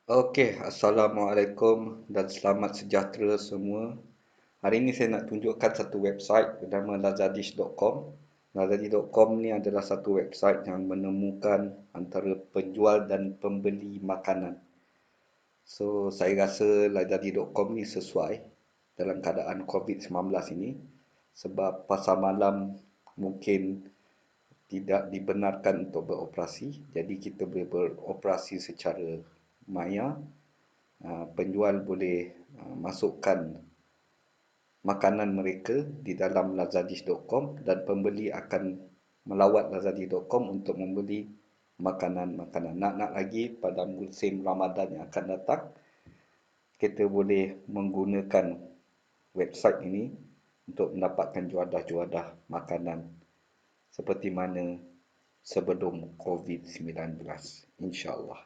Okey, Assalamualaikum dan selamat sejahtera semua. Hari ini saya nak tunjukkan satu website bernama lazadish.com. Lazadish.com ni adalah satu website yang menemukan antara penjual dan pembeli makanan. So, saya rasa lazadish.com ni sesuai dalam keadaan COVID-19 ini sebab pasar malam mungkin tidak dibenarkan untuk beroperasi. Jadi kita boleh beroperasi secara maya. Penjual boleh masukkan makanan mereka di dalam lazadish.com dan pembeli akan melawat lazadish.com untuk membeli makanan-makanan. Nak lagi pada musim Ramadan yang akan datang, kita boleh menggunakan website ini untuk mendapatkan juadah-juadah makanan seperti mana sebelum COVID-19, insya-Allah.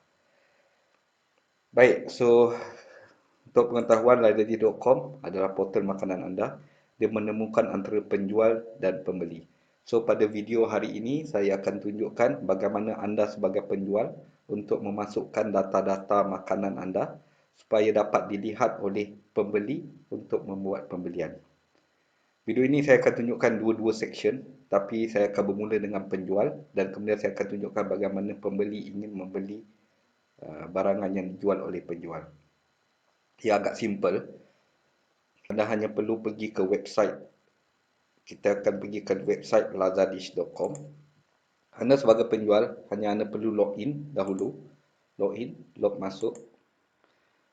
Baik, so untuk pengetahuan, lazadish.com adalah portal makanan anda. Dia menemukan antara penjual dan pembeli. So pada video hari ini saya akan tunjukkan bagaimana anda sebagai penjual untuk memasukkan data-data makanan anda supaya dapat dilihat oleh pembeli untuk membuat pembelian. Video ini saya akan tunjukkan dua-dua section, tapi saya akan bermula dengan penjual dan kemudian saya akan tunjukkan bagaimana pembeli ingin membeli barangan yang dijual oleh penjual. Ia agak simple. Anda hanya perlu pergi ke website. Kita akan pergi ke website lazadish.com. Anda sebagai penjual hanya anda perlu login dahulu. Login, log masuk.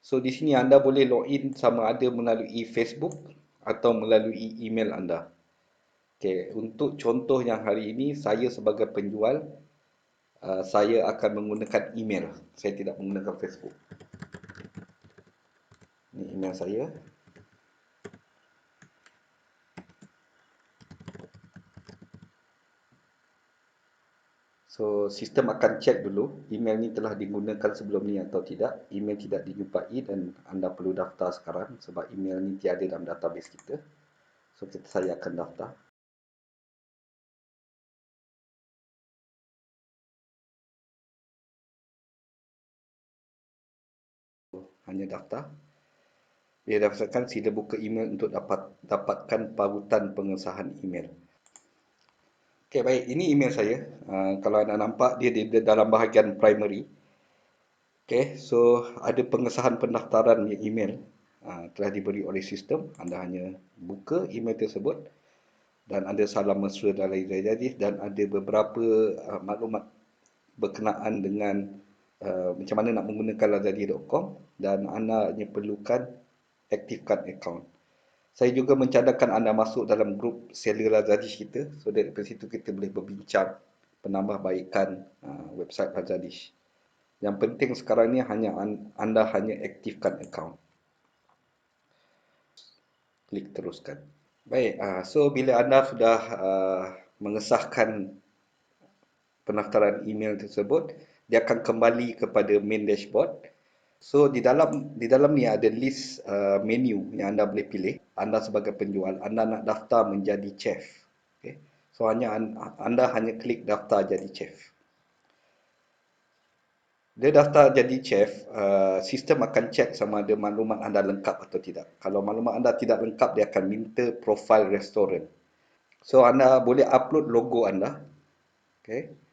So di sini anda boleh login sama ada melalui Facebook atau melalui email anda. Okey, untuk contoh yang hari ini saya sebagai penjual saya akan menggunakan email. Saya tidak menggunakan Facebook. Ini email saya. So, sistem akan cek dulu email ni telah digunakan sebelum ni atau tidak. Email tidak dijumpai dan anda perlu daftar sekarang sebab email ni tiada dalam database kita. So, saya akan daftar. Hanya daftar. Bila daftarkan, sila buka email untuk dapatkan parutan pengesahan email. Okey, baik. Ini email saya. Kalau anda nampak, dia di dalam bahagian primary. Okey, so ada pengesahan pendaftaran email telah diberi oleh sistem. Anda hanya buka email tersebut dan ada salam mesra dari Lazadish dan ada beberapa maklumat berkenaan dengan macam mana nak menggunakan lazadish.com dan anda hanya perlukan aktifkan akaun. Saya juga mencadangkan anda masuk dalam grup seller Lazadish kita, so dari situ kita boleh berbincang penambahbaikan website Lazadish. Yang penting sekarang ni hanya anda hanya aktifkan akaun. Klik teruskan. Baik, so bila anda sudah mengesahkan pendaftaran email tersebut, dia akan kembali kepada main dashboard. So di dalam ni ada list menu yang anda boleh pilih. Anda sebagai penjual, anda nak daftar menjadi chef. Okay. So anda hanya klik daftar jadi chef. Dia daftar jadi chef, sistem akan cek sama ada maklumat anda lengkap atau tidak. Kalau maklumat anda tidak lengkap, dia akan minta profil restoran. So anda boleh upload logo anda. Okay.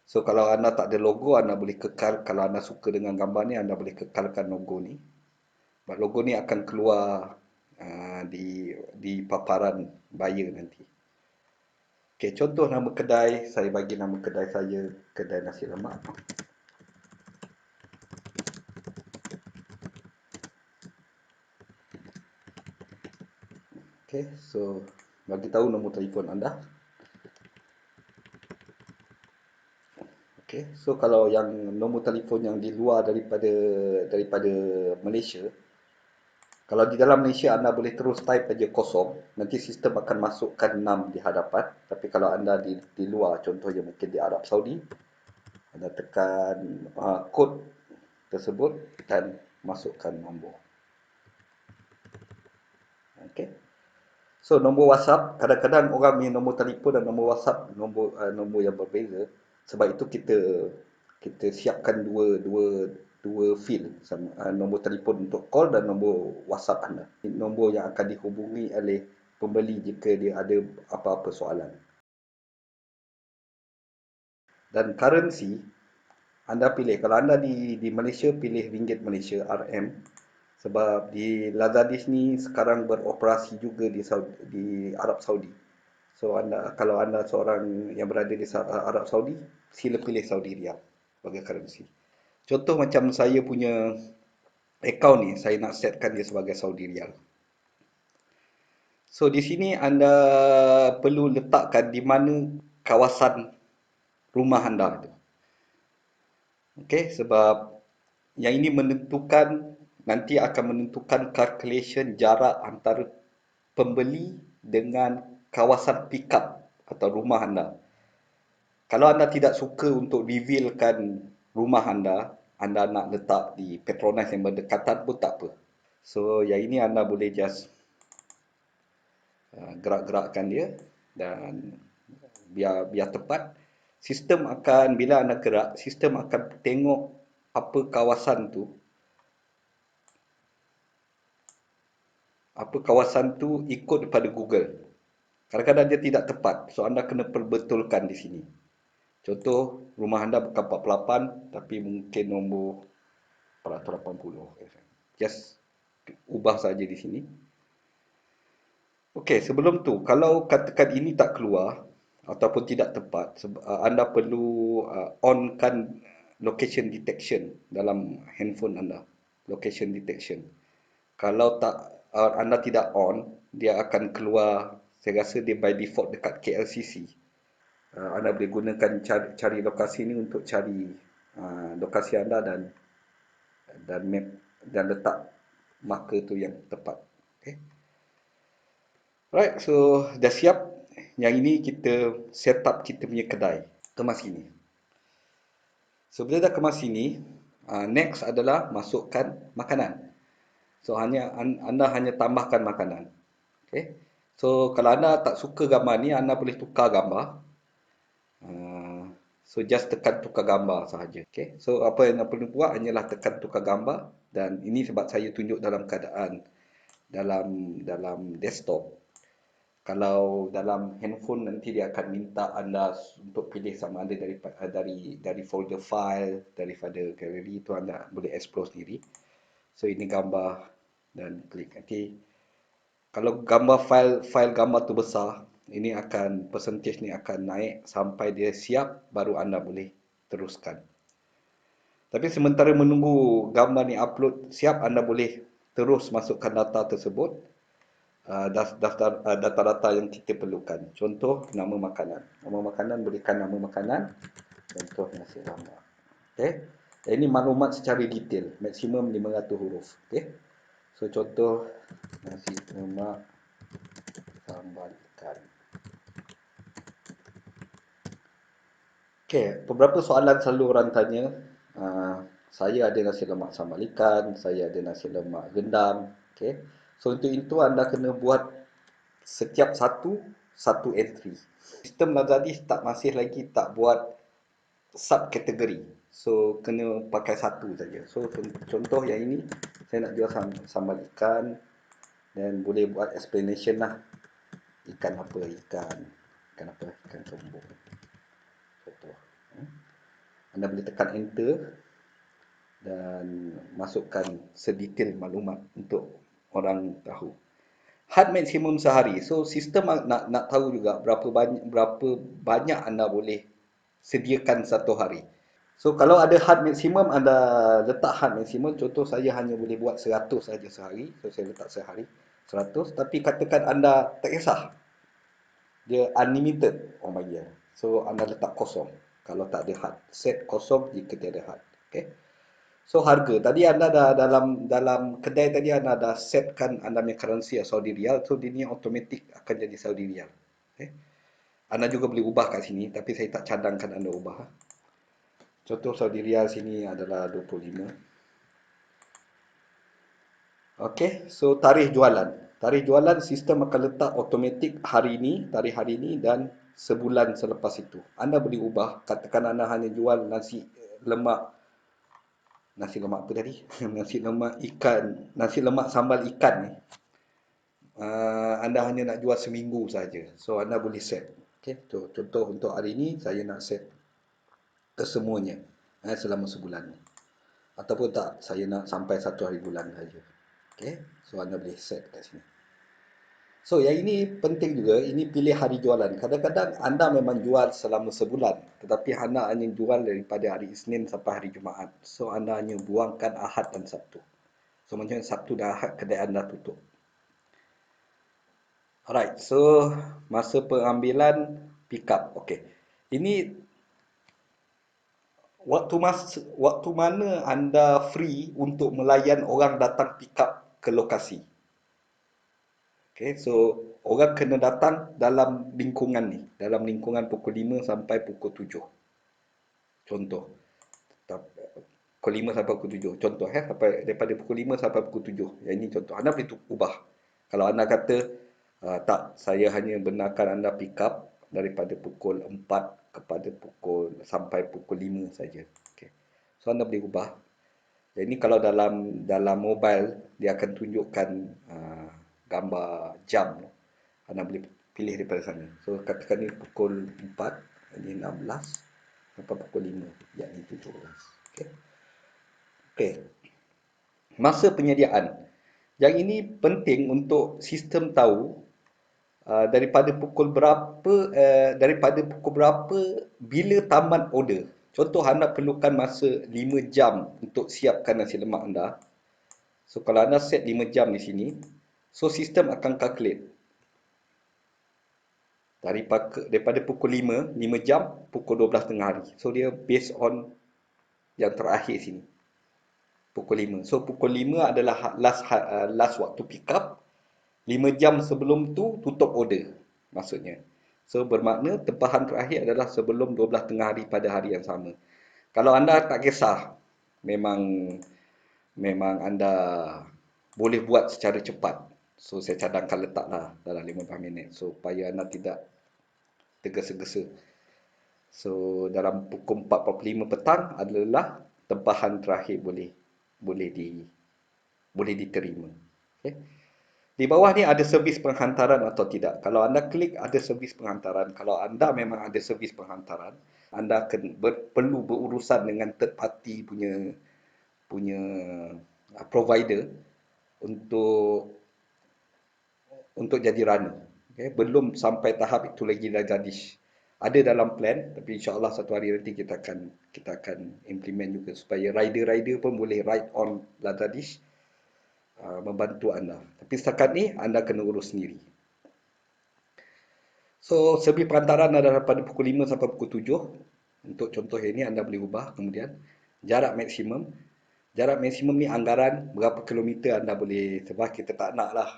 So kalau anda tak ada logo, anda boleh kekal. Kalau anda suka dengan gambar ni, anda boleh kekalkan logo ni. Sebab logo ni akan keluar di paparan buyer nanti. Okay, contoh nama kedai. Saya bagi nama kedai saya kedai nasi lemak. Okay, so bagi tahu nombor telefon anda. Okay, so kalau yang nombor telefon yang di luar daripada Malaysia, kalau di dalam Malaysia anda boleh terus type aja kosong, nanti sistem akan masukkan 6 di hadapan. Tapi kalau anda di luar, contohnya mungkin di Arab Saudi, anda tekan kod tersebut dan masukkan nombor. Okay. So nombor WhatsApp, kadang-kadang orang punya nombor telefon dan nombor WhatsApp nombor yang berbeza. Sebab itu kita siapkan dua dua field, nombor telefon untuk call dan nombor WhatsApp anda. Nombor yang akan dihubungi oleh pembeli jika dia ada apa-apa soalan. Dan currency, anda pilih, kalau anda di Malaysia, pilih ringgit Malaysia, RM. Sebab di Lazadis ni sekarang beroperasi juga di Arab Saudi. So kalau anda seorang yang berada di Arab Saudi, sila pilih Saudi Riyal sebagai currency. Contoh macam saya punya account ni, saya nak setkan dia sebagai Saudi Riyal. So di sini anda perlu letakkan di mana kawasan rumah anda tu. Okey, sebab yang ini nanti akan menentukan calculation jarak antara pembeli dengan kawasan pick up atau rumah anda. Kalau anda tidak suka untuk revealkan rumah anda nak letak di Petronas yang berdekatan pun tak apa. So yang ini anda boleh just gerak-gerakkan dia dan biar tepat. Bila anda gerak, sistem akan tengok apa kawasan tu ikut daripada Google. Kadang-kadang dia tidak tepat, so anda kena perbetulkan di sini. Contoh, rumah anda bukan 48, tapi mungkin nombor 480. Just ubah saja di sini. Okey, sebelum tu, kalau katakan ini tak keluar ataupun tidak tepat, anda perlu onkan location detection dalam handphone anda. Location detection. Kalau anda tidak on, dia akan keluar, saya rasa dia by default dekat KLCC. Anda boleh gunakan cari lokasi ni untuk cari lokasi anda dan map dan letak marker tu yang tepat. Okay. Right, so dah siap. Yang ini kita set up kita punya kedai. Kemas sini. So bila dah kemas sini, next adalah masukkan makanan. So anda hanya tambahkan makanan. Okay. So kalau anda tak suka gambar ni, anda boleh tukar gambar. So just tekan tukar gambar sahaja. Okay. So apa yang anda perlu buat hanyalah tekan tukar gambar. Dan ini sebab saya tunjuk dalam keadaan dalam desktop. Kalau dalam handphone nanti dia akan minta anda untuk pilih sama ada dari folder file, daripada gallery itu anda boleh explore sendiri. So ini gambar dan klik. Nanti kalau file gambar tu besar, ini percentage ni akan naik sampai dia siap, baru anda boleh teruskan. Tapi sementara menunggu gambar ni upload siap, anda boleh terus masukkan data tersebut. Data-data yang kita perlukan. Contoh, nama makanan. Nama makanan, berikan nama makanan. Contoh, nasi lemak. Okay. Ini maklumat secara detail. Maksimum 500 huruf. Okay. So, contoh, nasi lemak sambal ikan. Okay. Beberapa soalan selalu orang tanya. Saya ada nasi lemak sambal ikan. Saya ada nasi lemak rendang. Okay. So, untuk itu anda kena buat setiap satu entry. Sistem Lazadis masih lagi tak buat subkategori. So, kena pakai satu saja. So, contoh yang ini, saya nak jual sambal ikan dan boleh buat explanation lah. Ikan apa? Ikan apa? Ikan kembung. Contoh. Anda boleh tekan enter dan masukkan sedetail maklumat untuk orang tahu. Had maksimum sehari. So sistem nak tahu juga berapa banyak anda boleh sediakan satu hari. So kalau ada had maksimum, anda letak had maksimum. Contoh saya hanya boleh buat 100 saja sehari. So saya letak sehari 100. Tapi katakan anda tak kisah, dia unlimited orang bagi. So anda letak kosong kalau tak ada had. Set kosong jika tiada had. Okay. So harga tadi anda dah dalam kedai tadi anda dah setkan anda punya currency Saudi Riyal, so dia ni automatik akan jadi Saudi Riyal. Okay. Anda juga boleh ubah kat sini, tapi saya tak cadangkan anda ubah. Contoh Saudi Riyal sini adalah 25. Okay, so tarikh jualan. Tarikh jualan sistem akan letak automatik hari ini, tarikh hari ini dan sebulan selepas itu. Anda boleh ubah, katakan anda hanya jual nasi lemak nasi lemak apa tadi? Nasi lemak ikan, nasi lemak sambal ikan ni. Anda hanya nak jual seminggu saja. So anda boleh set. Okay, contoh untuk hari ini saya nak set kesemuanya selama sebulan. Ataupun tak, saya nak sampai 1 hari bulan saja. Okay, so anda boleh set kat sini. So yang ini penting juga, ini pilih hari jualan. Kadang-kadang anda memang jual selama sebulan, tetapi anda hanya jual daripada hari Isnin sampai hari Jumaat. So anda hanya buangkan Ahad dan Sabtu. So macam Sabtu dan Ahad kedai anda tutup. Alright, so masa pengambilan pick up. Okay. Ini waktu mana anda free untuk melayan orang datang pick up ke lokasi. Okay, so orang kena datang dalam lingkungan ni, dalam lingkungan pukul 5 sampai pukul 7. Contoh. Pukul 5 sampai pukul 7. Contoh sampai daripada pukul 5 sampai pukul 7. Yang ini contoh. Anda boleh ubah. Kalau anda kata tak, saya hanya benarkan anda pick up daripada pukul 4 kepada sampai pukul 5 saja. Okay. So anda boleh ubah. Jadi kalau dalam mobile dia akan tunjukkan gambar jam. Anda boleh pilih daripada sana. So katakan ni pukul 4, ini 16 sampai pukul 5, yakni 17. Okey. Okey. Masa penyediaan. Yang ini penting untuk sistem tahu daripada pukul berapa bila tamat order. Contoh anda perlukan masa 5 jam untuk siapkan nasi lemak anda. So kalau anda set 5 jam di sini, so sistem akan calculate daripada pukul 5 jam, pukul 12 tengah hari. So dia based on yang terakhir sini. Pukul 5. So pukul 5 adalah last waktu pick up. 5 jam sebelum tu tutup order maksudnya. So bermakna tempahan terakhir adalah sebelum 12 tengah hari pada hari yang sama. Kalau anda tak kisah, memang anda boleh buat secara cepat. So saya cadangkan letaklah dalam 15 minit supaya anda tidak tergesa-gesa. So dalam pukul 4.45 petang adalah tempahan terakhir boleh diterima. Okay. Di bawah ni ada servis penghantaran atau tidak. Kalau anda klik ada servis penghantaran, kalau anda memang ada servis penghantaran, anda akan perlu berurusan dengan third party punya provider untuk jadi runner. Okay. Belum sampai tahap itu lagi Lazadish. Ada dalam plan, tapi insya-Allah satu hari nanti kita akan implement juga supaya rider-rider pun boleh ride on Lazadish, membantu anda. Tapi setakat ni anda kena urus sendiri. So servis perantaran adalah pada pukul 5 sampai pukul 7. Untuk contoh ini anda boleh ubah. Kemudian jarak maksimum. Jarak maksimum ni anggaran berapa kilometer anda boleh, sebab kita tak nak lah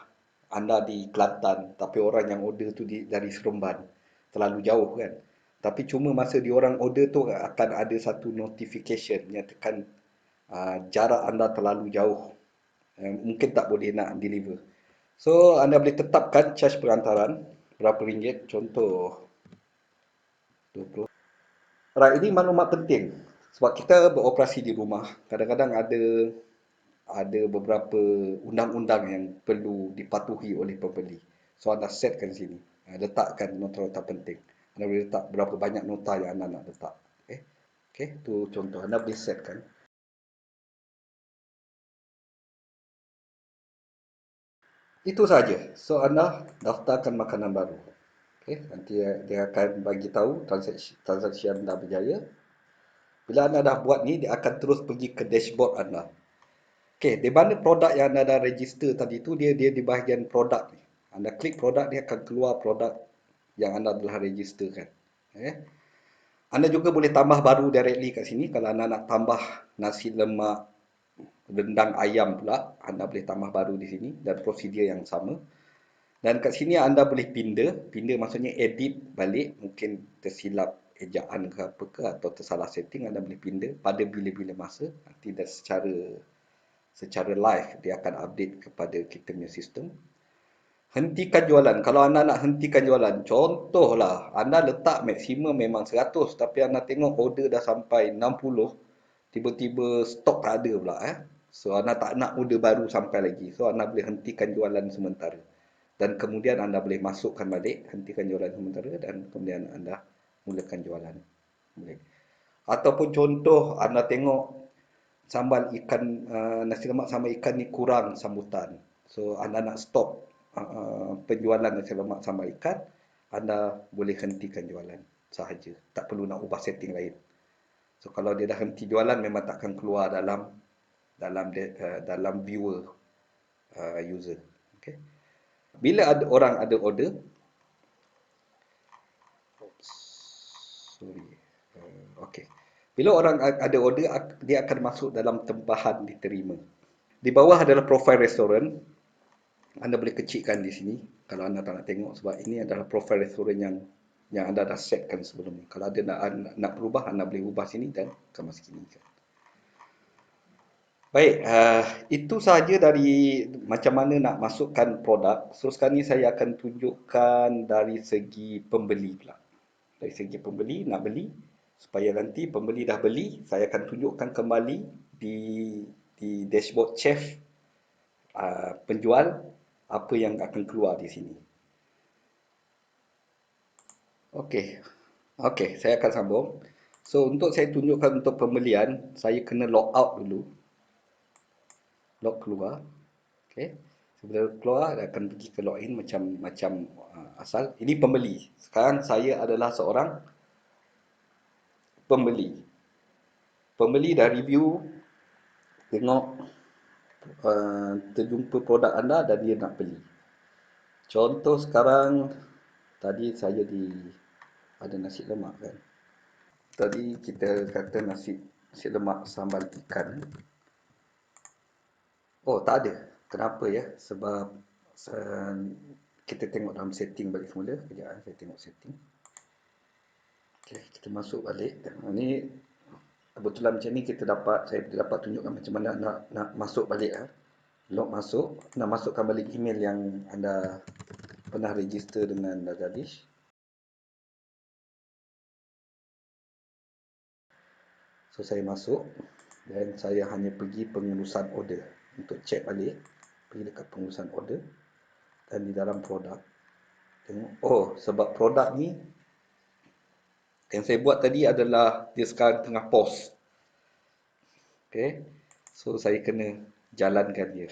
anda di Kelantan tapi orang yang order tu dari Seremban. Terlalu jauh kan. Tapi cuma masa diorang order tu akan ada satu notification menyatakan jarak anda terlalu jauh. Mungkin tak boleh nak deliver. So anda boleh tetapkan charge perantaran berapa ringgit. Contoh 20. Right, ini maklumat penting. Sebab kita beroperasi di rumah, kadang-kadang ada beberapa undang-undang yang perlu dipatuhi oleh pembeli. So anda setkan sini. Letakkan nota-nota penting. Anda boleh letak berapa banyak nota yang anda nak letak. Okay, tu contoh. Anda boleh setkan. Itu saja. So anda daftarkan makanan baru. Okay, nanti dia akan bagi tahu transaksi anda berjaya. Bila anda dah buat ni, dia akan terus pergi ke dashboard anda. Okay, di mana produk yang anda dah register tadi tu, dia di bahagian produk ni. Anda klik produk, dia akan keluar produk yang anda telah registerkan. Anda juga boleh tambah baru directly kat sini. Kalau anda nak tambah nasi lemak rendang ayam pula, anda boleh tambah baru di sini dan prosedur yang sama. Dan kat sini anda boleh pindah maksudnya edit balik, mungkin tersilap ejaan ke apa ke atau tersalah setting, anda boleh pindah pada bila-bila masa. Nanti dah secara live dia akan update kepada kita punya sistem. Hentikan jualan. Kalau anda nak hentikan jualan, contohlah anda letak maksimum memang 100 tapi anda tengok order dah sampai 60, tiba-tiba stok tak ada pula So anda tak nak order baru sampai lagi. So anda boleh hentikan jualan sementara. Dan kemudian anda boleh masukkan balik, hentikan jualan sementara dan kemudian anda mulakan jualan. Boleh. Ataupun contoh anda tengok sambal ikan nasi lemak sambal ikan ni kurang sambutan. So anda nak stop penjualan nasi lemak sambal ikan, anda boleh hentikan jualan sahaja. Tak perlu nak ubah setting lain. So kalau dia dah henti jualan memang takkan keluar dalam viewer user. Okay. Bila orang ada order, sorry. Okay. Bila orang ada order, dia akan masuk dalam tempahan diterima. Di bawah adalah profil restoran. Anda boleh kecilkan di sini kalau anda tak nak tengok, sebab ini adalah profil restoran yang anda dah setkan sebelum ni. Kalau ada nak berubah, anda boleh ubah sini dan kemas sini. Baik, itu sahaja dari macam mana nak masukkan produk. So sekarang ni saya akan tunjukkan dari segi pembeli pula. Dari segi pembeli, nak beli, supaya nanti pembeli dah beli, saya akan tunjukkan kembali di dashboard chef penjual apa yang akan keluar di sini. Okey. Okey, saya akan sambung. So untuk saya tunjukkan untuk pembelian, saya kena log out dulu. Log keluar. Okey. Sebelum keluar dia akan pergi ke login macam asal. Ini pembeli. Sekarang saya adalah seorang pembeli. Pembeli dah review, tengok terjumpa produk anda dan dia nak beli. Contoh sekarang, tadi saya ada nasi lemak kan. Tadi kita kata nasi lemak sambal ikan. Oh, tak ada. Kenapa ya? Sebab kita tengok dalam setting balik semula. Kejap, saya tengok setting. Okey, kita masuk balik. Ini kebetulan macam ni saya dapat tunjukkan macam mana nak masuk balik. Log masuk, nak masukkan balik email yang anda pernah register dengan Lazadish. So saya masuk dan saya hanya pergi pengurusan order untuk check balik. Pergi dekat pengurusan order dan di dalam produk tengok, oh sebab produk ni yang saya buat tadi adalah dia sekarang tengah pause. Okay, so saya kena jalankan dia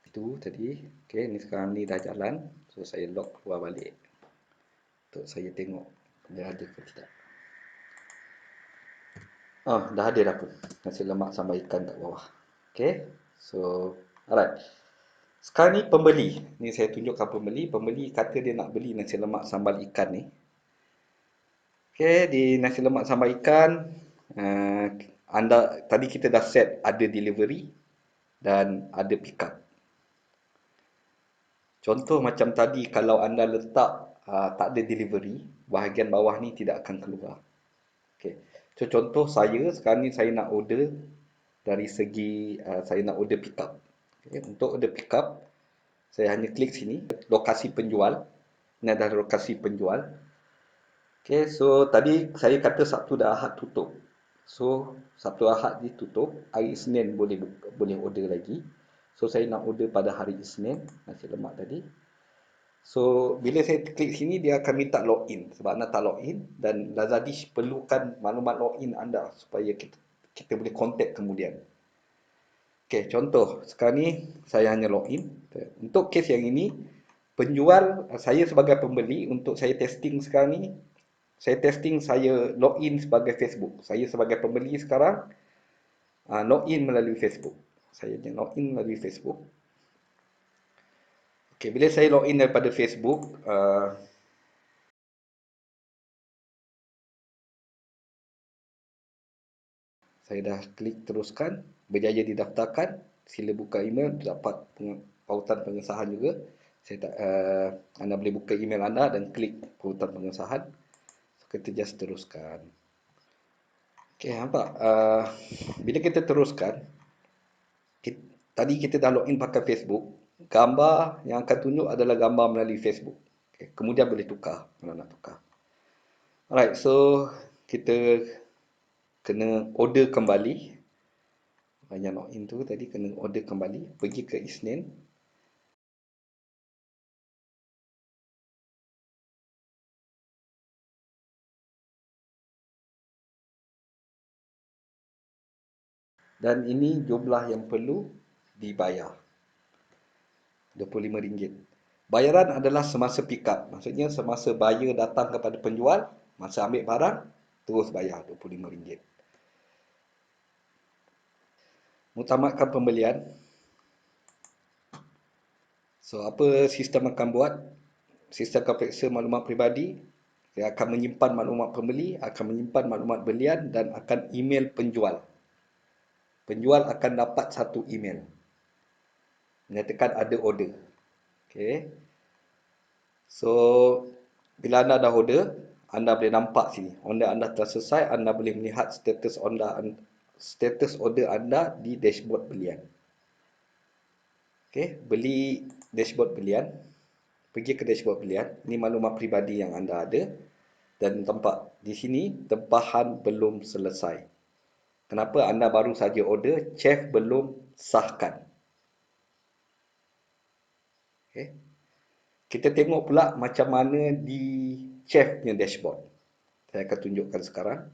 itu tadi. Okay, ni sekarang ni dah jalan. So saya log keluar balik untuk saya tengok dia ada ke tidak. Dah ada dah pun nasi lemak sambal ikan kat bawah. Okay, so alright. Sekarang ni pembeli. Ni saya tunjukkan pembeli. Pembeli kata dia nak beli nasi lemak sambal ikan ni. Okay, di nasi lemak sambal ikan, tadi kita dah set ada delivery dan ada pick up. Contoh macam tadi, kalau anda letak tak ada delivery, bahagian bawah ni tidak akan keluar. Okay. So contoh saya sekarang ni saya nak order dari segi saya nak order pick up. Okay. Untuk order pick up, saya hanya klik sini, lokasi penjual. Ini adalah lokasi penjual. Okay, so tadi saya kata Sabtu dan Ahad tutup. So Sabtu Ahad ditutup, hari Isnin boleh order lagi. So saya nak order pada hari Isnin nasi lemak tadi. So bila saya klik sini dia akan minta login sebab anda tak login dan Lazadish perlukan maklumat login anda supaya kita boleh contact kemudian. Okey, contoh sekarang ni saya hanya login. Untuk kes yang ini penjual, saya sebagai pembeli, untuk saya testing sekarang ni, saya login sebagai Facebook. Saya sebagai pembeli sekarang login melalui Facebook. Saya login melalui Facebook. Okey, bila saya login daripada Facebook, saya dah klik teruskan, berjaya didaftarkan, sila buka email, dapat pautan pengesahan juga. Anda boleh buka email anda dan klik pautan pengesahan. So, kita just teruskan. Okey, nampak? Bila kita teruskan, tadi kita dah login pakai Facebook, gambar yang akan tunjuk adalah gambar melalui Facebook. Okay, kemudian boleh tukar kalau nak tukar. Alright, so kita kena order kembali. Banyak login tu tadi kena order kembali, pergi ke Isnin. Dan ini jumlah yang perlu dibayar, RM25. Bayaran adalah semasa pick up. Maksudnya semasa buyer datang kepada penjual, masa ambil barang, terus bayar RM25. Mutamatkan pembelian. So, apa sistem akan buat? Sistem akan periksa maklumat peribadi. Dia akan menyimpan maklumat pembeli, akan menyimpan maklumat belian dan akan email penjual. Penjual akan dapat satu email menyatakan ada order. Okay. So, bila anda dah order, anda boleh nampak sini. Order anda telah selesai, anda boleh melihat status order anda di dashboard belian. Okay, beli dashboard belian. Pergi ke dashboard belian. Ini maklumat peribadi yang anda ada. Dan tampak di sini, tempahan belum selesai. Kenapa? Anda baru saja order, chef belum sahkan. Okay. Kita tengok pula macam mana di chef punya dashboard. Saya akan tunjukkan sekarang.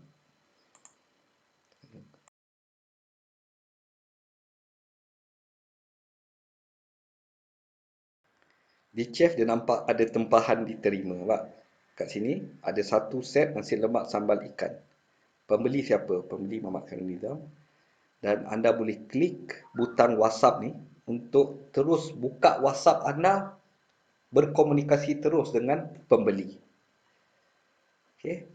Di chef dia nampak ada tempahan diterima. Nampak? Kat sini ada satu set nasi lemak sambal ikan. Pembeli siapa? Pembeli Mamat Khairul Nizam. Dan anda boleh klik butang WhatsApp ni untuk terus buka WhatsApp anda, berkomunikasi terus dengan pembeli. Okay.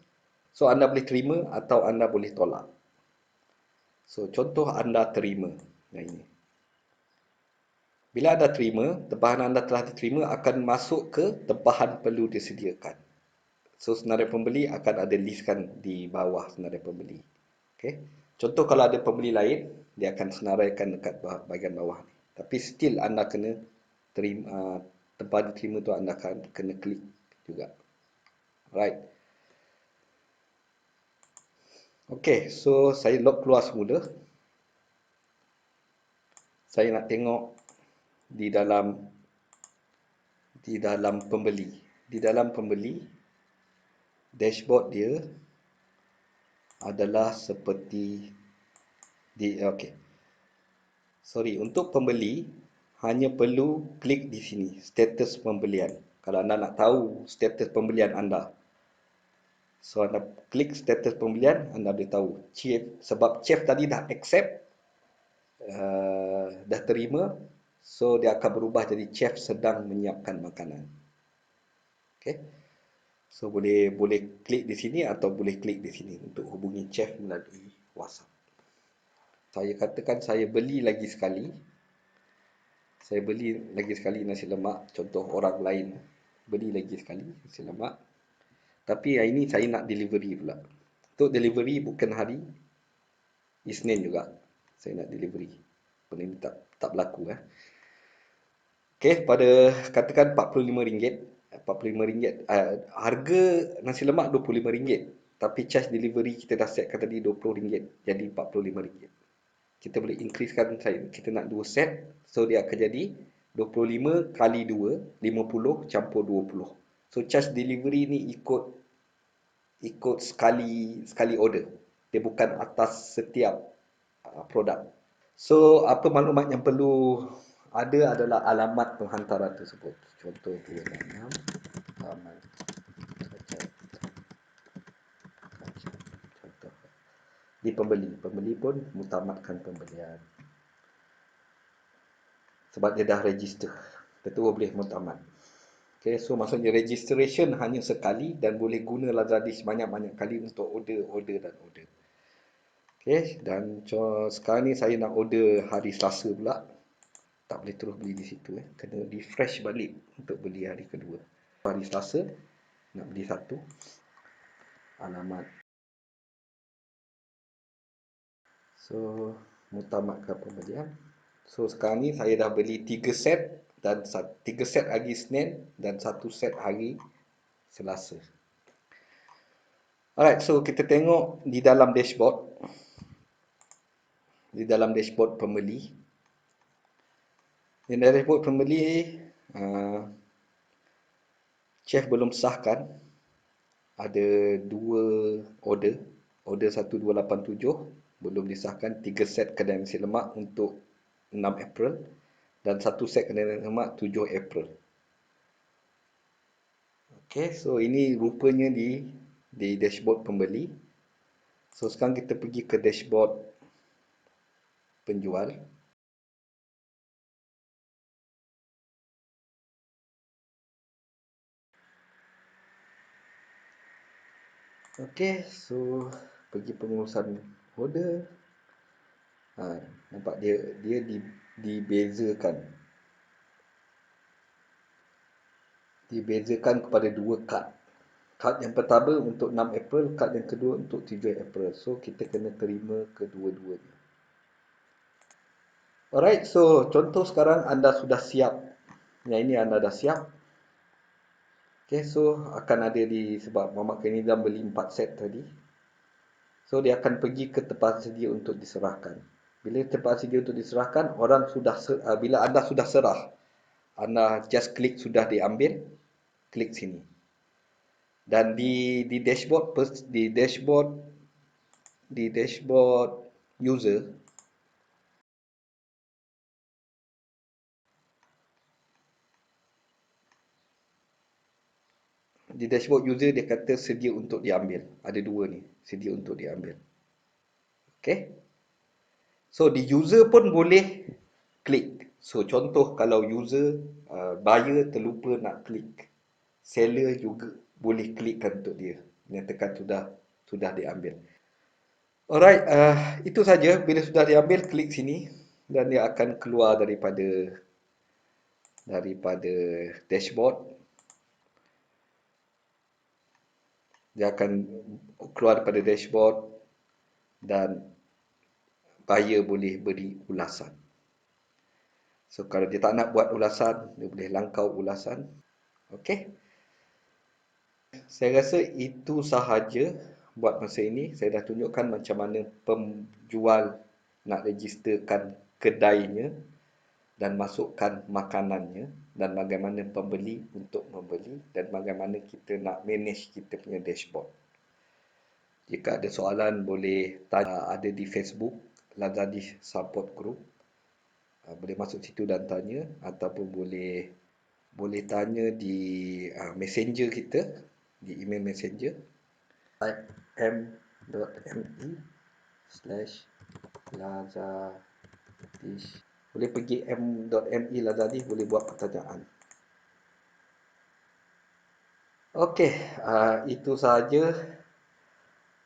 So, anda boleh terima atau anda boleh tolak. So, contoh anda terima. Yang ini. Bila anda terima, tempahan anda telah diterima akan masuk ke tempahan perlu disediakan. So, senarai pembeli akan ada listkan di bawah senarai pembeli. Okay. Contoh kalau ada pembeli lain, dia akan senaraikan dekat bahagian bawah ni. Tapi still anda kena terima, tempahan diterima tu anda akan kena klik juga. Right. Okay, so saya log keluar semula. Saya nak tengok di dalam pembeli. Di dalam pembeli, dashboard dia adalah seperti okey. Sorry, untuk pembeli hanya perlu klik di sini, status pembelian. Kalau anda nak tahu status pembelian anda. So, anda klik status pembelian, anda boleh tahu. Sebab chef tadi dah accept, dah terima, so dia akan berubah jadi chef sedang menyiapkan makanan. Okay. So, boleh klik di sini atau boleh klik di sini untuk hubungi chef melalui WhatsApp. Saya katakan saya beli lagi sekali. Saya beli lagi sekali nasi lemak. Contoh orang lain beli lagi sekali nasi lemak. Tapi hari ini saya nak delivery pula. Untuk delivery bukan hari Isnin juga. Saya nak delivery. Benda ini tak berlaku. Okey, pada katakan RM45. RM45. Harga nasi lemak RM25. Tapi charge delivery kita dah setkan tadi RM20. Jadi RM45. Kita boleh increasekan, kita nak 2 set. So, dia akan jadi 25 kali 2, 50 campur 20. So, charge delivery ni ikut sekali order. Dia bukan atas setiap produk. So, apa maklumat yang perlu ada adalah alamat penghantaran tersebut. Contoh 26 Taman Cacat. Contoh. Di pembeli. Pembeli pun mutamatkan pembelian. Sebab dia dah register. Ketua boleh mutamat. Okay, so maksudnya registration hanya sekali dan boleh guna Lazada sebanyak-banyak kali untuk order. Okay, dan sekarang ni saya nak order hari Selasa pula. Tak boleh terus beli di situ. Kena refresh balik untuk beli hari kedua. Hari Selasa, nak beli satu. Alamat. So, mutamatkan pembelian. So, sekarang ni saya dah beli 3 set. Dan 3 set hari Isnin dan 1 set hari Selasa. Alright, so kita tengok di dalam dashboard. Di dalam dashboard pembeli. Di dalam dashboard pembeli, chef belum sahkan. Ada dua order. Order 1287 belum disahkan. 3 set kedai nasi lemak untuk 6 April. Dan 1 set kedai nasi lemak 7 April. Okay, so ini rupanya di dashboard pembeli. So sekarang kita pergi ke dashboard penjual. Okay, so pergi pengurusan order. Nampak dia dibezakan. Dibezakan kepada dua kad. Kad yang pertama untuk 6 April, kad yang kedua untuk 7 April. So kita kena terima kedua-duanya. Alright, so contoh sekarang anda sudah siap. Yang ini anda dah siap. Okay, so akan ada sebab Muhammad Kenizam beli 4 set tadi. So dia akan pergi ke tempat sedia untuk diserahkan. Bila tempat sedia untuk diserahkan, bila anda sudah serah, anda just klik sudah diambil, klik sini. Dan di dashboard user, dia kata sedia untuk diambil. Ada dua ni, sedia untuk diambil. Okay. So di user pun boleh klik. So contoh kalau buyer terlupa nak klik, seller juga boleh klikkan untuk dia. Nyatakan sudah diambil. Alright, itu saja. Bila sudah diambil, klik sini dan dia akan keluar daripada dashboard. Dia akan keluar daripada dashboard dan buyer boleh beri ulasan. So kalau dia tak nak buat ulasan, dia boleh langkau ulasan. Okey. Saya rasa itu sahaja buat masa ini. Saya dah tunjukkan macam mana penjual nak registerkan kedainya dan masukkan makanannya, dan bagaimana pembeli untuk membeli, dan bagaimana kita nak manage kita punya dashboard. Jika ada soalan boleh tanya, ada di Facebook Lazadi Support Group. Boleh masuk situ dan tanya, ataupun boleh tanya di messenger kita, di email messenger. Type m.me/lazadish. Boleh pergi m.me Lazadi, boleh buat pertanyaan. Okey, itu sahaja.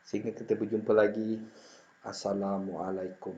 Sehingga kita berjumpa lagi. Assalamualaikum.